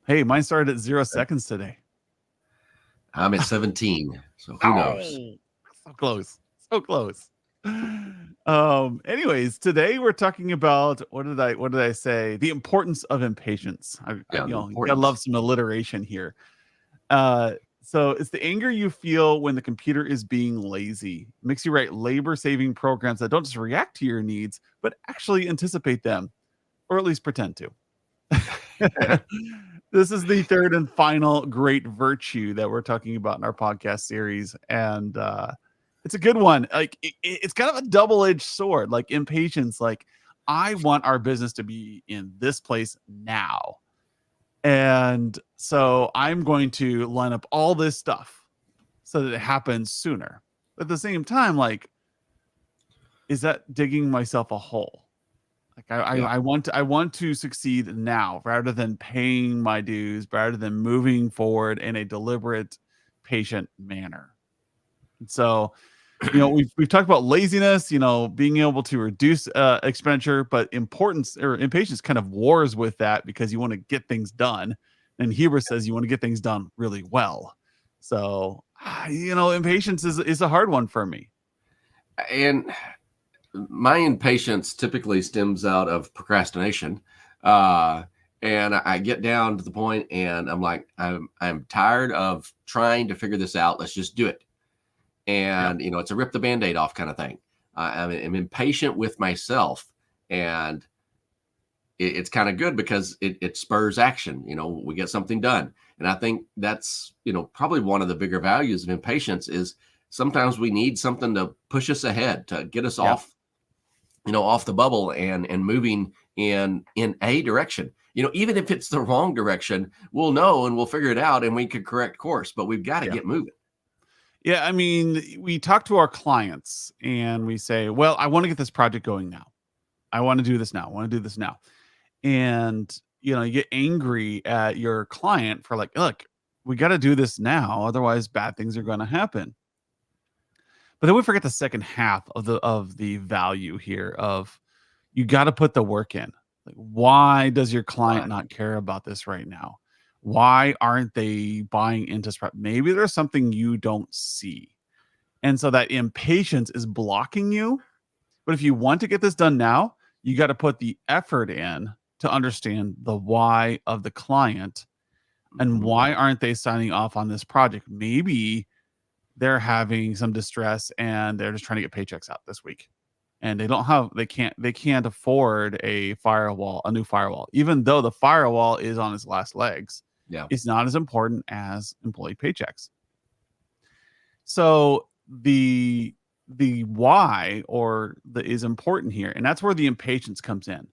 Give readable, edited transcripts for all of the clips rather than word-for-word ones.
Hey, mine started at 0 seconds today. I'm at 17, so who knows? Oh, so close. So close. Anyways, today we're talking about what did I say? The importance of impatience. Yeah, the You gotta love importance. some alliteration here. Uh, so it's the anger you feel when the computer is being lazy. It makes you write labor-saving programs that don't just react to your needs, but actually anticipate them, or at least pretend to. This is the third and final great virtue that we're talking about in our podcast series, and it's a good one. Like it's kind of a double-edged sword. Like impatience. Like I want our business to be in this place now, and so I'm going to line up all this stuff so that it happens sooner. But at the same time, like, is that digging myself a hole? Like Yeah. I want to succeed now rather than paying my dues, rather than moving forward in a deliberate, patient manner. And so, we've talked about laziness, being able to reduce expenditure, but importance or impatience kind of wars with that because you want to get things done. And Huber says you want to get things done really well. So, impatience is a hard one for me. And my impatience typically stems out of procrastination. Uh, and I get down to the point and I'm like, I'm tired of trying to figure this out. Let's just do it. Yeah. And, it's a rip the Band-Aid off kind of thing. I'm impatient with myself, and it's kind of good because it spurs action. We get something done. And I think that's, probably one of the bigger values of impatience is sometimes we need something to push us ahead, to get us Yeah. off the bubble and moving in a direction. Even if it's the wrong direction, we'll know and we'll figure it out and we could correct course, but we've got to Yeah. get moving. Yeah, I mean, we talk to our clients and we say, "Well, I want to get this project going now. I want to do this now. I want to do this now." And, you get angry at your client for like, "Look, we got to do this now, otherwise bad things are going to happen." But then we forget the second half of the value here of you got to put the work in. Like, why does your client Right. not care about this right now? Why aren't they buying into this? Maybe there's something you don't see. And so that impatience is blocking you. But if you want to get this done now, you got to put the effort in to understand the why of the client and Mhm. why aren't they signing off on this project. Maybe they're having some distress and they're just trying to get paychecks out this week. And they can't afford a new firewall, even though the firewall is on its last legs. Yeah. It's not as important as employee paychecks. So the why is important here, and that's where the impatience comes in.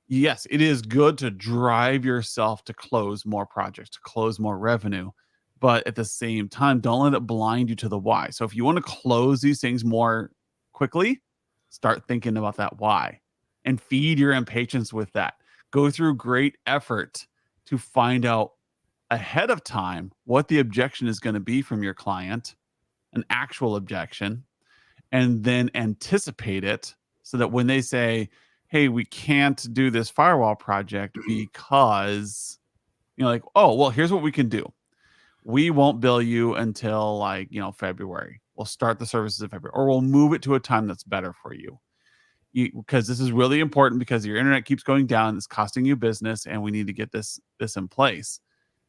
Yes, it is good to drive yourself to close more projects, to close more revenue, but at the same time, don't let it blind you to the why. So if you want to close these things more quickly, start thinking about that why and feed your impatience with that. Go through great effort to find out ahead of time what the objection is going to be from your client, an actual objection, and then anticipate it so that when they say, "Hey, we can't do this firewall project because," like, "Oh, well, here's what we can do. We won't bill you until like, February. We'll start the services in February, or we'll move it to a time that's better for you. Because this is really important because your internet keeps going down. It's costing you business, and we need to get this in place.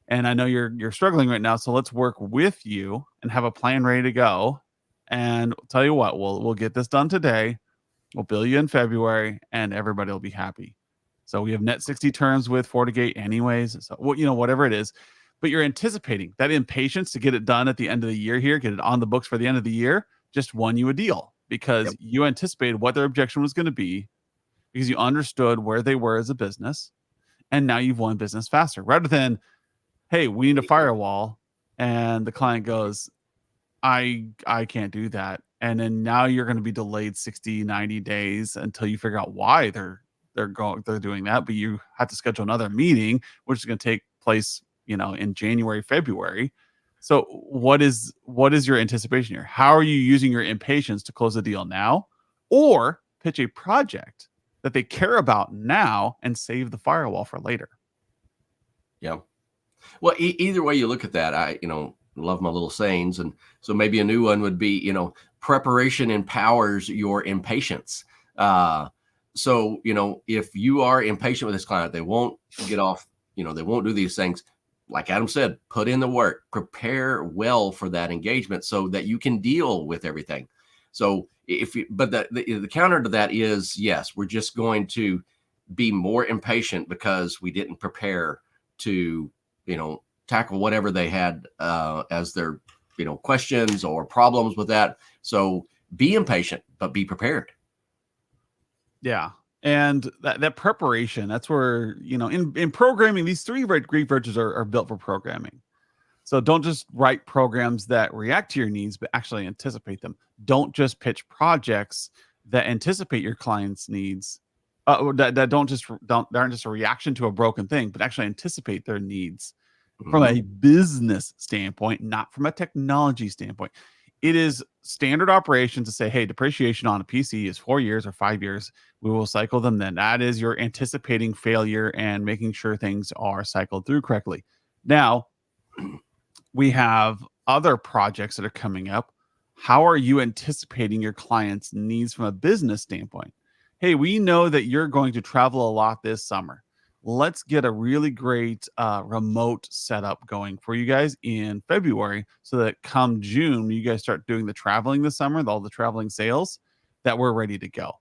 And I know you're struggling right now, so let's work with you and have a plan ready to go. And I'll tell you what, we'll get this done today. We'll bill you in February, and everybody will be happy." So we have net 60 terms with FortiGate anyways. So whatever it is, but you're anticipating that impatience to get it done at the end of the year here, get it on the books for the end of the year, just won you a deal because Yep. you anticipated what their objection was going to be because you understood where they were as a business, and now you've won business faster rather than, "Hey, we need a firewall," and the client goes, I can't do that." And then now you're going to be delayed 60, 90 days until you figure out why they're doing that. But you have to schedule another meeting, which is going to take place, in January, February. So what is your anticipation here? How are you using your impatience to close the deal now, or pitch a project that they care about now and save the firewall for later? Yeah. Well, either way you look at that, I, love my little sayings. And so maybe a new one would be, preparation empowers your impatience. Uh, so, if you are impatient with this client, they won't get off, they won't do these things. Like Adam said, put in the work, prepare well for that engagement so that you can deal with everything. So but the counter to that is, yes, we're just going to be more impatient because we didn't prepare to, tackle whatever they had as their, questions or problems with that. So be impatient, but be prepared. Yeah. And that preparation, that's where, in programming, these three great virtues are built for programming. So don't just write programs that react to your needs, but actually anticipate them. Don't just pitch projects that anticipate your client's needs, or that aren't just a reaction to a broken thing, but actually anticipate their needs from a Mhm. business standpoint, not from a technology standpoint. It is standard operation to say, hey, depreciation on a PC is 4 years or 5 years. We will cycle them then. That is your anticipating failure and making sure things are cycled through correctly. Now, we have other projects that are coming up. How are you anticipating your clients' needs from a business standpoint? Hey, we know that you're going to travel a lot this summer. Let's get a really great remote setup going for you guys in February so that come June, you guys start doing the traveling this summer, all the traveling sales, that we're ready to go.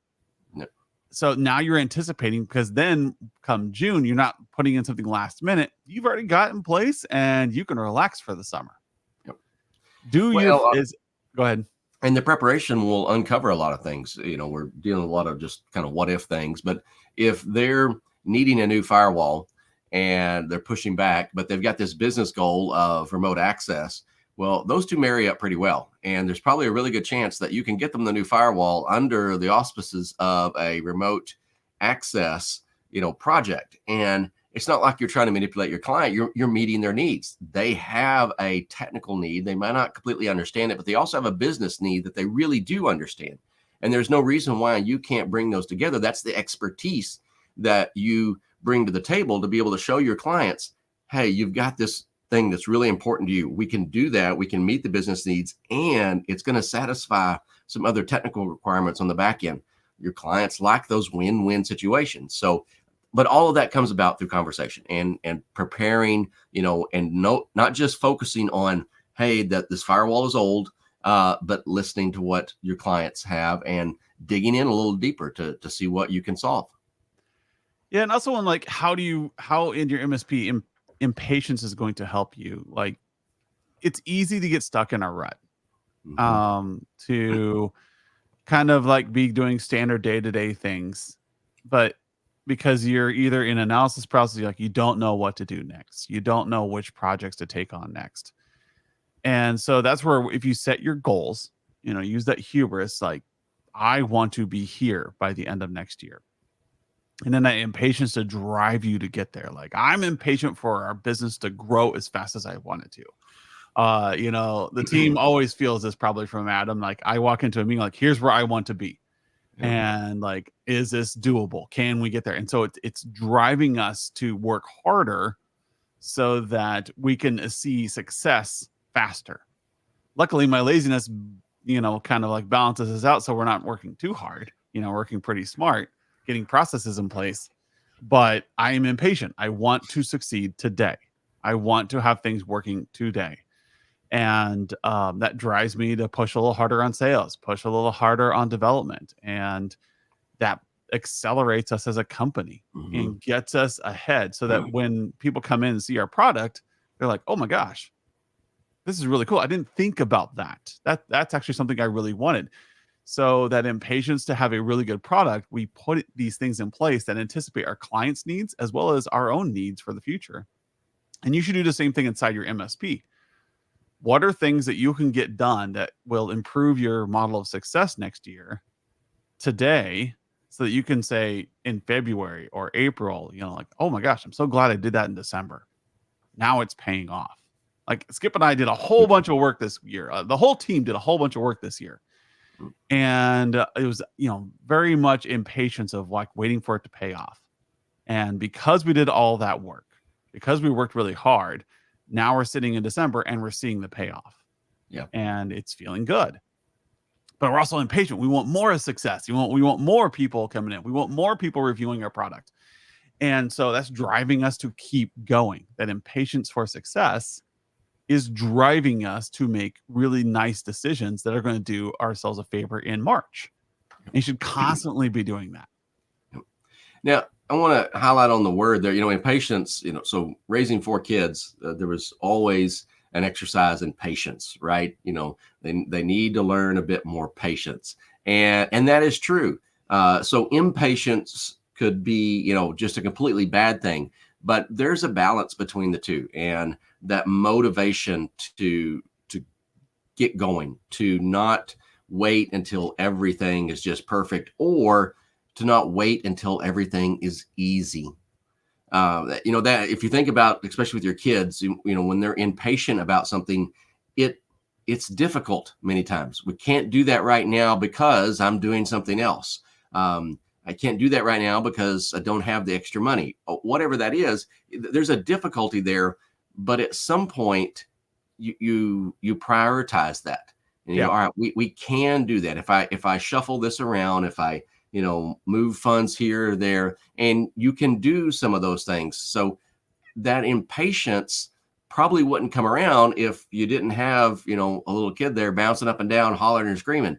Yep. So now you're anticipating, because then come June, you're not putting in something last minute. You've already got in place and you can relax for the summer. Yep. Do your Well, is Go ahead. and the preparation will uncover a lot of things. We're dealing with a lot of just kind of what if things, but if they're needing a new firewall and they're pushing back, but they've got this business goal of remote access, well, those two marry up pretty well. And there's probably a really good chance that you can get them the new firewall under the auspices of a remote access, project. And it's not like you're trying to manipulate your client. You're meeting their needs. They have a technical need. They might not completely understand it, but they also have a business need that they really do understand. And there's no reason why you can't bring those together. That's the expertise that you bring to the table to be able to show your clients, hey, you've got this thing that's really important to you. We can do that. We can meet the business needs, and it's going to satisfy some other technical requirements on the back end. Your clients like those win-win situations. So, but all of that comes about through conversation and preparing, and not just focusing on, hey, that this firewall is old, but listening to what your clients have and digging in a little deeper to see what you can solve. Yeah, and also on like how in your MSP impatience is going to help you. Like it's easy to get stuck in a rut. Mhm. To kind of like be doing standard day-to-day things, but because you're either in analysis process, like you don't know what to do next. You don't know which projects to take on next. And so that's where if you set your goals, use that hubris, like I want to be here by the end of next year. And then that impatience to drive you to get there. Like I'm impatient for our business to grow as fast as I want it to. The team always feels this probably from Adam. Like I walk into a meeting, like, here's where I want to be. Yeah. And like, is this doable? Can we get there? And so it's driving us to work harder so that we can see success faster. Luckily, my laziness, kind of like balances us out. So we're not working too hard, working pretty smart, getting processes in place. But I am impatient. I want to succeed today. I want to have things working today. And that drives me to push a little harder on sales, push a little harder on development. And that accelerates us as a company Mhm. and gets us ahead so that when people come in and see our product, they're like, oh my gosh, this is really cool. I didn't think about that. That's actually something I really wanted. So that impatience to have a really good product, we put these things in place that anticipate our clients' needs as well as our own needs for the future. And you should do the same thing inside your MSP. What are things that you can get done that will improve your model of success next year today so that you can say in February or April, like, oh my gosh, I'm so glad I did that in December. Now it's paying off. Like Skip and I did a whole bunch of work this year. The whole team did a whole bunch of work this year. And it was, very much impatience of like waiting for it to pay off. And because we did all that work, because we worked really hard. Now we're sitting in December and we're seeing the payoff, Yeah. and it's feeling good. But we're also impatient. We want more success. We want more people coming in. We want more people reviewing our product. And so that's driving us to keep going. That impatience for success is driving us to make really nice decisions that are going to do ourselves a favor in March. And you should constantly be doing that. Now, I want to highlight on the word there, impatience, so raising 4 kids, there was always an exercise in patience, right? They need to learn a bit more patience. And that is true. So impatience could be, just a completely bad thing, but there's a balance between the two, and that motivation to get going, to not wait until everything is just perfect, or to not wait until everything is easy. That if you think about, especially with your kids, when they're impatient about something, it's difficult many times. We can't do that right now because I'm doing something else. I can't do that right now because I don't have the extra money. Whatever that is, there's a difficulty there. But at some point, you prioritize that, and all right, we can do that. If I shuffle this around, if I move funds here or there, and you can do some of those things. So that impatience probably wouldn't come around if you didn't have, a little kid there bouncing up and down, hollering and screaming,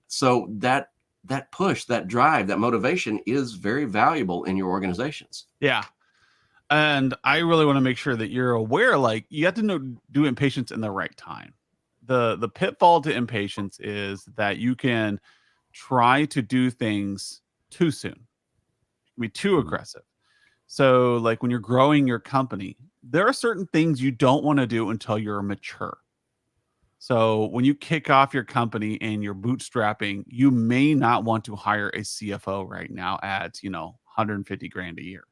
so that push, that drive, that motivation is very valuable in your organizations. Yeah. And I really want to make sure that you're aware, like, you have to do impatience in the right time. The pitfall to impatience is that you can try to do things too soon, be too aggressive. So like when you're growing your company, there are certain things you don't want to do until you're mature. So when you kick off your company and you're bootstrapping, you may not want to hire a CFO right now at, 150 grand a year.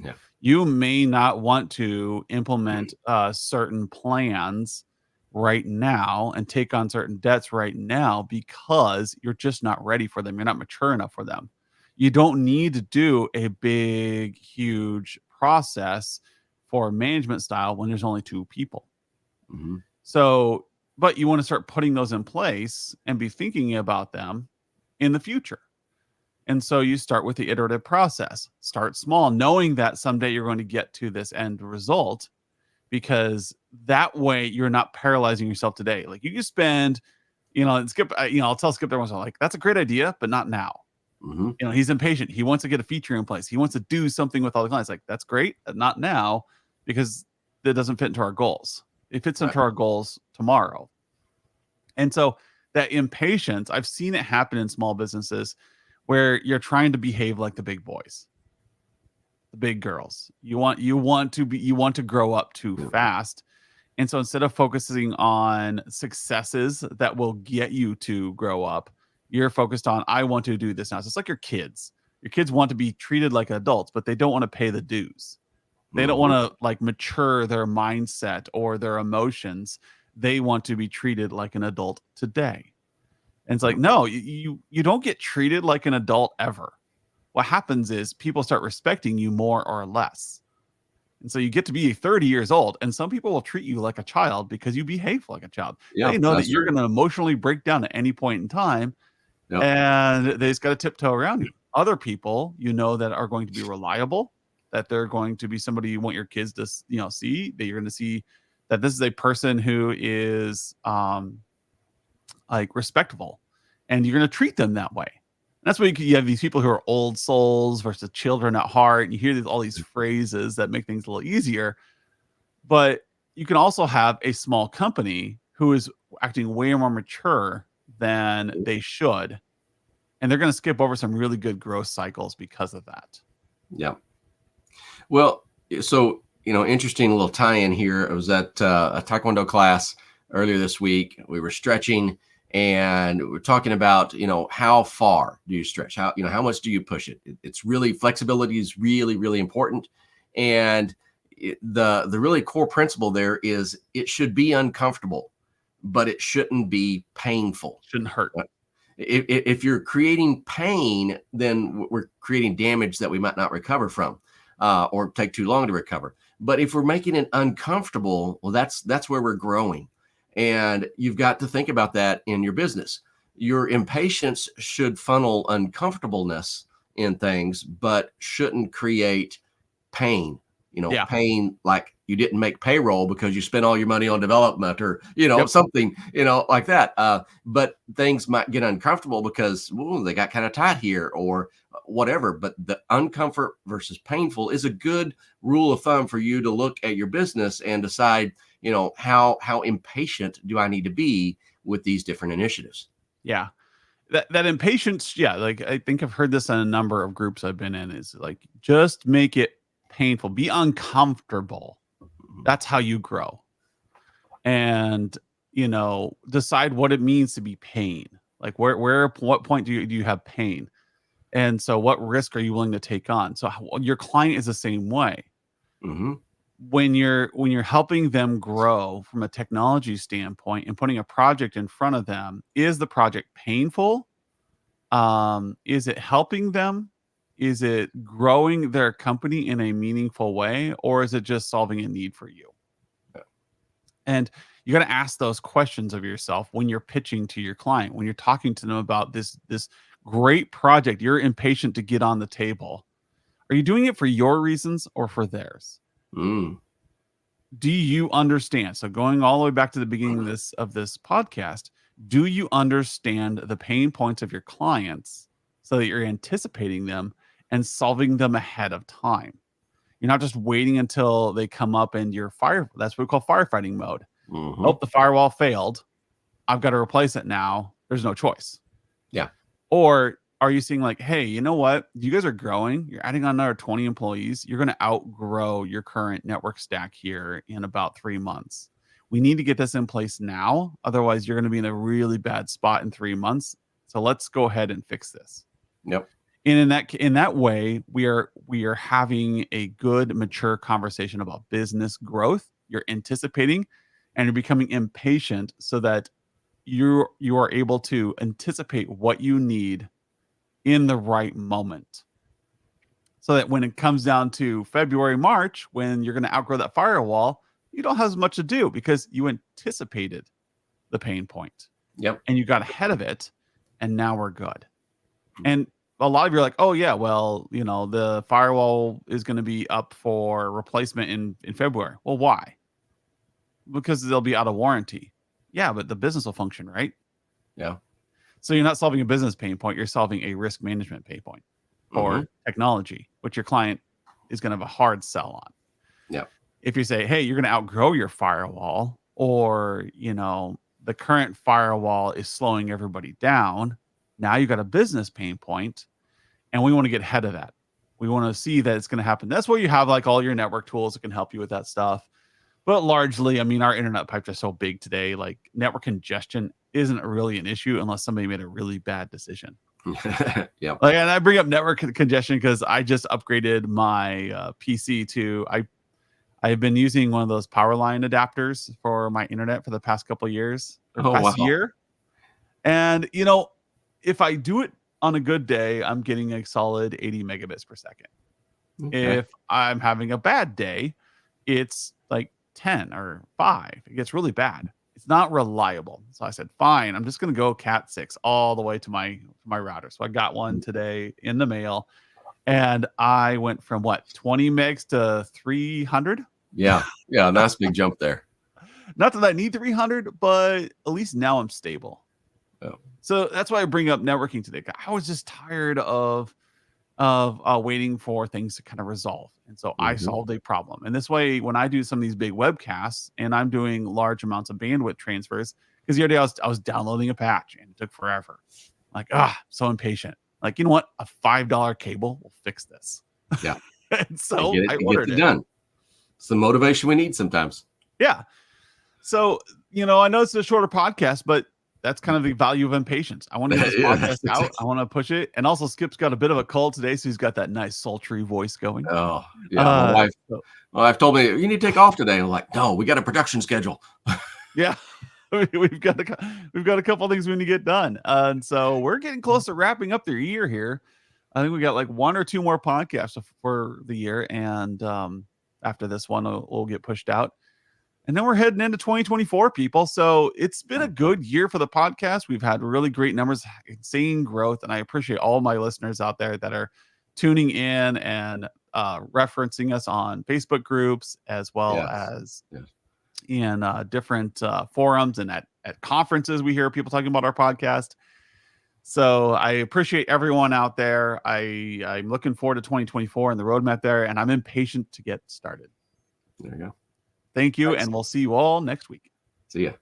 Yeah. You may not want to implement certain plans right now and take on certain debts right now because you're just not ready for them. You're not mature enough for them. You don't need to do a big, huge process for management style when there's only 2 people. Mm-hmm. So, but you want to start putting those in place and be thinking about them in the future. And so you start with the iterative process. Start small, knowing that someday you're going to get to this end result, because that way you're not paralyzing yourself today. Like you can spend, and Skip, I'll tell Skip there once, like, that's a great idea, but not now. Mm-hmm. He's impatient. He wants to get a feature in place. He wants to do something with all the clients. Like, that's great, but not now, because that doesn't fit into our goals. It fits into our goals tomorrow. And so that impatience, I've seen it happen in small businesses where you're trying to behave like the big boys, the big girls. You want to grow up too fast. And so instead of focusing on successes that will get you to grow up, you're focused on, I want to do this now. So it's like your kids. Your kids want to be treated like adults, but they don't want to pay the dues. They don't want to like mature their mindset or their emotions. They want to be treated like an adult today. And it's like, no, you don't get treated like an adult ever. What happens is people start respecting you more or less. And so you get to be 30 years old, and some people will treat you like a child because you behave like a child. Yeah, they know that that's you're true. going to emotionally break down at any point in time, and they just got to tiptoe around you. Other people, that are going to be reliable, that they're going to be somebody you want your kids to, see, that you're going to see that this is a person who is like respectable, and you're going to treat them that way. That's why you have these people who are old souls versus children at heart. And you hear all these phrases that make things a little easier. But you can also have a small company who is acting way more mature than they should. And they're going to skip over some really good growth cycles because of that. Yeah. Well, so, interesting little tie-in here. I was at a Taekwondo class earlier this week. We were stretching, and we're talking about, how far do you stretch? How much do you push it? It's really, flexibility is really, really important. And the really core principle there is it should be uncomfortable, but it shouldn't be painful. Shouldn't hurt. If you're creating pain, then we're creating damage that we might not recover from. or take too long to recover. But if we're making it uncomfortable, well, that's where we're growing. And you've got to think about that in your business. Your impatience should funnel uncomfortableness in things, but shouldn't create pain. Yeah. Pain like you didn't make payroll because you spent all your money on development, or Yep. something like that. But things might get uncomfortable because they got kind of tight here or whatever. But the uncomfort versus painful is a good rule of thumb for you to look at your business and decide, how impatient do I need to be with these different initiatives. Yeah. That impatience, yeah, like I think I've heard this in a number of groups I've been in, is like just make it painful, be uncomfortable. That's how you grow. And decide what it means to be pain. Like what point do you have pain? And so what risk are you willing to take on? So your client is the same way. Mm-hmm. When you're helping them grow from a technology standpoint and putting a project in front of them, is the project painful? Is it helping them? Is it growing their company in a meaningful way, or is it just solving a need for you? Yeah. And you got to ask those questions of yourself when you're pitching to your client, when you're talking to them about this great project you're impatient to get on the table. Are you doing it for your reasons or for theirs? Mm. Do you understand? So going all the way back to the beginning of this podcast, do you understand the pain points of your clients so that you're anticipating them and solving them ahead of time? You're not just waiting until they come up and you're that's what we call firefighting mode. Mm-hmm. Oh, the firewall failed. I've got to replace it now. There's no choice. Yeah. Or are you seeing like, hey, you know what? You guys are growing. You're adding on another 20 employees. You're going to outgrow your current network stack here in about 3 months. We need to get this in place now. Otherwise, you're going to be in a really bad spot in 3 months. So let's go ahead and fix this. Yep. And in that way, we are having a good, mature conversation about business growth. You're anticipating and you're becoming impatient so that you are able to anticipate what you need in the right moment, so that when it comes down to February, March, when you're going to outgrow that firewall, you don't have as much to do because you anticipated the pain point. Yep. And you got ahead of it, and now we're good. And a lot of you are like, oh yeah, well, the firewall is going to be up for replacement in February. Well, why? Because they'll be out of warranty. Yeah, but the business will function, right? Yeah. So you're not solving a business pain point, you're solving a risk management pain point or technology, which your client is going to have a hard sell on. Yeah. If you say, hey, you're going to outgrow your firewall, or, the current firewall is slowing everybody down, now you got a business pain point, and we want to get ahead of that. We want to see that it's going to happen. That's where you have like all your network tools that can help you with that stuff. But largely, I mean, our internet pipes are so big today, like network congestion isn't really an issue unless somebody made a really bad decision. Yeah. Like, and I bring up network congestion because I just upgraded my PC to I've been using one of those power line adapters for my internet for the past couple of years, or past year. And if I do it on a good day, I'm getting a solid 80 megabits per second. Okay. If I'm having a bad day, it's like 10 or 5. It gets really bad. It's not reliable. So I said, fine, I'm just going to go Cat 6 all the way to my router. So I got one today in the mail, and I went from 20 megs to 300. Yeah. Yeah. Nice big jump there. Not that I need 300, but at least now I'm stable. Oh. So that's why I bring up networking today. I was just tired of waiting for things to kind of resolve. And so I solved a problem. And this way, when I do some of these big webcasts and I'm doing large amounts of bandwidth transfers, because the other day I was downloading a patch and it took forever. Like, so impatient. Like, you know what? A $5 cable will fix this. Yeah. And so I ordered it. Done. It's the motivation we need sometimes. Yeah. So, I know it's a shorter podcast, but that's kind of the value of impatience. I want to get this podcast out. I want to push it. And also Skip's got a bit of a cold today, so he's got that nice sultry voice going. Oh, yeah. My wife told me, you need to take off today. I'm like, no, we got a production schedule. Yeah. We've got a couple of things we need to get done. And so we're getting close to wrapping up the year here. I think we got like 1 or 2 more podcasts for the year, and after this one, will get pushed out. And then we're heading into 2024, people. So it's been a good year for the podcast. We've had really great numbers, insane growth, and I appreciate all my listeners out there that are tuning in and referencing us on Facebook groups, as well Yes. as Yes. in different forums and at conferences. We hear people talking about our podcast. So I appreciate everyone out there. I'm looking forward to 2024 and the roadmap there, and I'm impatient to get started. There you go. Thank you, Thanks. and we'll see you all next week. See ya.